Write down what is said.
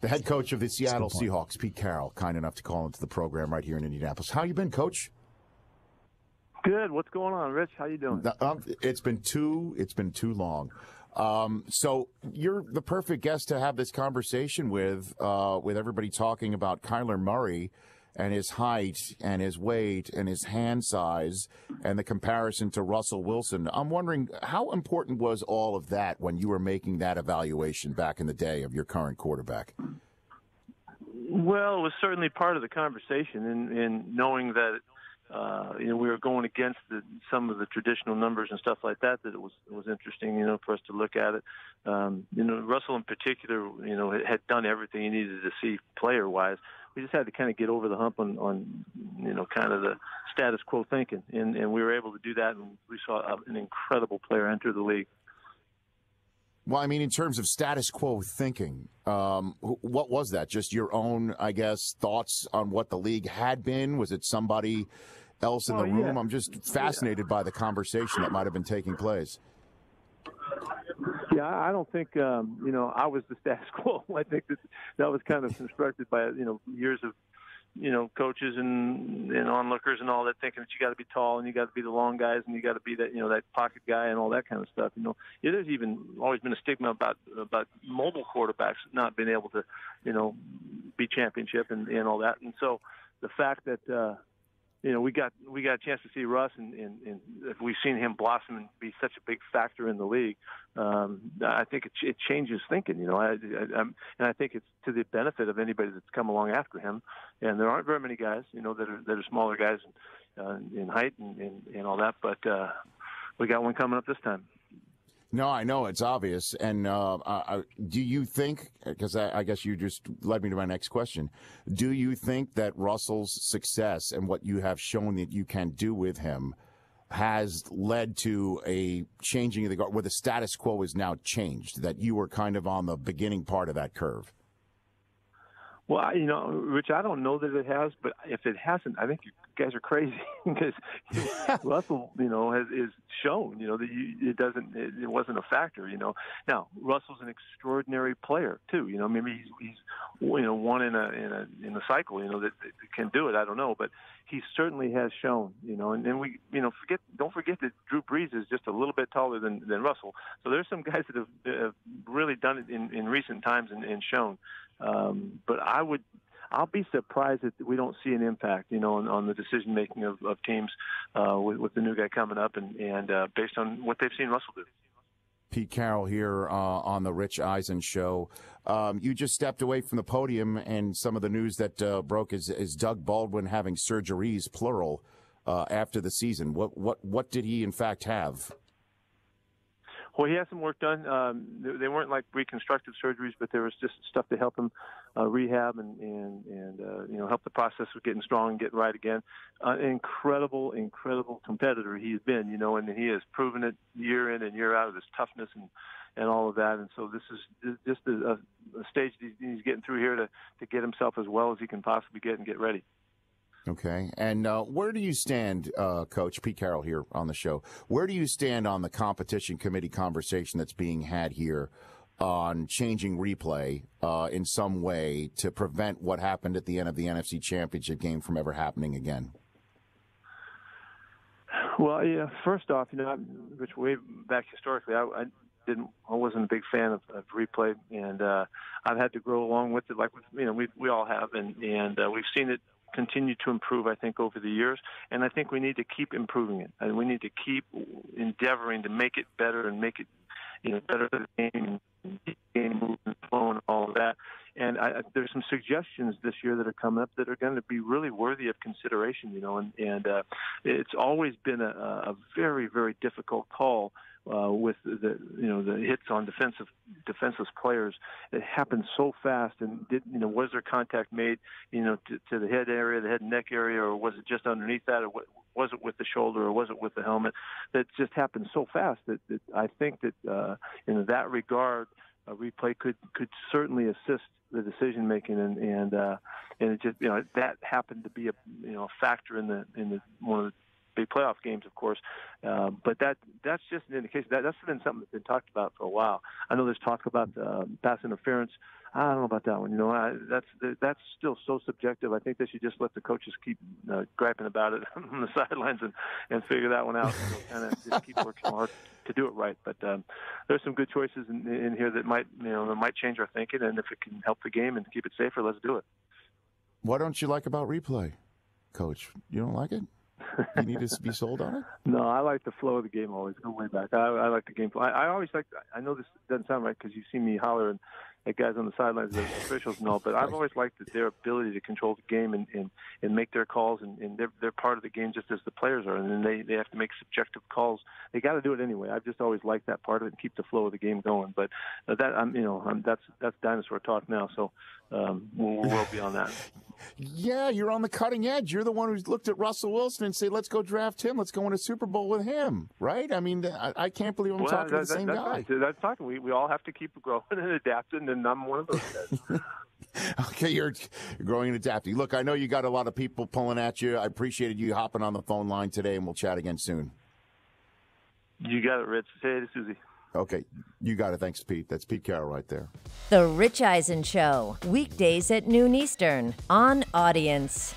The head coach of the Seattle Seahawks, Pete Carroll, kind enough to call into the program right here in Indianapolis. How you been, Coach? Good. What's going on, Rich? How you doing? It's been too long. So you're the perfect guest to have this conversation with everybody talking about Kyler Murray and his height and his weight and his hand size and the comparison to Russell Wilson. I'm wondering, how important was all of that when you were making that evaluation back in the day of your current quarterback? Well, it was certainly part of the conversation in knowing that we were going against some of the traditional numbers and stuff like that. That it was interesting, for us to look at it. Russell in particular, had done everything he needed to see player-wise. We just had to kind of get over the hump on kind of the status quo thinking, and we were able to do that, and we saw an incredible player enter the league. Well, I mean, in terms of status quo thinking, what was that? Just your own, I guess, thoughts on what the league had been? Was it somebody else in the room? Yeah. I'm just fascinated by the conversation that might have been taking place. Yeah, I don't think, I was the status quo. I think that was kind of constructed by, years of, coaches and onlookers and all that, thinking that you got to be tall and you got to be the long guys and you got to be that, that pocket guy and all that kind of stuff. There's even always been a stigma about mobile quarterbacks not being able to, be championship and all that. And so the fact that, we got a chance to see Russ, and we've seen him blossom and be such a big factor in the league. I think it changes thinking, and I think it's to the benefit of anybody that's come along after him. And there aren't very many guys, that are smaller guys in height and all that, but we got one coming up this time. No, I know it's obvious. And do you think, because I guess you just led me to my next question, do you think that Russell's success and what you have shown that you can do with him has led to a changing of the guard, where the status quo is now changed, that you were kind of on the beginning part of that curve? Well, Rich, I don't know that it has, but if it hasn't, I think you guys are crazy because Russell, is shown, that it wasn't a factor, Now, Russell's an extraordinary player too, maybe he's one in a cycle, that can do it. I don't know, but he certainly has shown, and we, don't forget that Drew Brees is just a little bit taller than Russell. So there's some guys that have really done it in recent times and shown. But I'll be surprised that we don't see an impact, on the decision making of teams with the new guy coming up and based on what they've seen Russell do. Pete Carroll here on the Rich Eisen Show. You just stepped away from the podium, and some of the news that broke is Doug Baldwin having surgeries, plural, after the season. What did he in fact have? Well, he had some work done. They weren't like reconstructive surgeries, but there was just stuff to help him rehab and help the process of getting strong and getting right again. Incredible competitor he's been, and he has proven it year in and year out of his toughness and all of that. And so this is just a stage that he's getting through here to get himself as well as he can possibly get and get ready. Okay. And where do you stand, Coach Pete Carroll here on the show? Where do you stand on the competition committee conversation that's being had here on changing replay in some way to prevent what happened at the end of the NFC Championship game from ever happening again? Well, yeah. First off, which way back historically, I wasn't a big fan of replay, and I've had to grow along with it, like we all have, and we've seen it continue to improve, I think, over the years, and I think we need to keep improving it, and we need to keep endeavoring to make it better and make it, better for the game moving, flow, and all of that. And there's some suggestions this year that are coming up that are going to be really worthy of consideration, and it's always been a very, very difficult call with the hits on defenseless players. It happened so fast, and was there contact made, to the head area, the head and neck area, or was it just underneath that, or was it with the shoulder, or was it with the helmet? That just happened so fast that I think that in that regard, a replay could certainly assist the decision making, and it just that happened to be a factor in the one of big playoff games, of course. But that's just an indication. That's been something that's been talked about for a while. I know there's talk about pass interference. I don't know about that one. You know, that's still so subjective. I think they should just let the coaches keep griping about it on the sidelines and figure that one out. And kind of just keep working hard to do it right. But there's some good choices in here that might change our thinking. And if it can help the game and keep it safer, let's do it. What don't you like about replay, Coach? You don't like it? You need to be sold on it? No, I like the flow of the game always. Go way back. I like the game flow. I always like. I know this doesn't sound right because you see me holler at guys on the sidelines, the officials and all, but I've always liked their ability to control the game and make their calls, and they're part of the game just as the players are, and then they have to make subjective calls. They got to do it anyway. I've just always liked that part of it and keep the flow of the game going. But that's dinosaur talk now, so we're well beyond that. Yeah, you're on the cutting edge. You're the one who's looked at Russell Wilson and said, let's go draft him. Let's go win a Super Bowl with him, right? I mean, I can't believe I'm talking to the same guy. Right. That's talking. We all have to keep growing and adapting, and I'm one of those guys. Okay, you're growing and adapting. Look, I know you got a lot of people pulling at you. I appreciated you hopping on the phone line today, and we'll chat again soon. You got it, Rich. Say hey to Susie. Okay, you got it. Thanks, Pete. That's Pete Carroll right there. The Rich Eisen Show, weekdays at noon Eastern on Audience.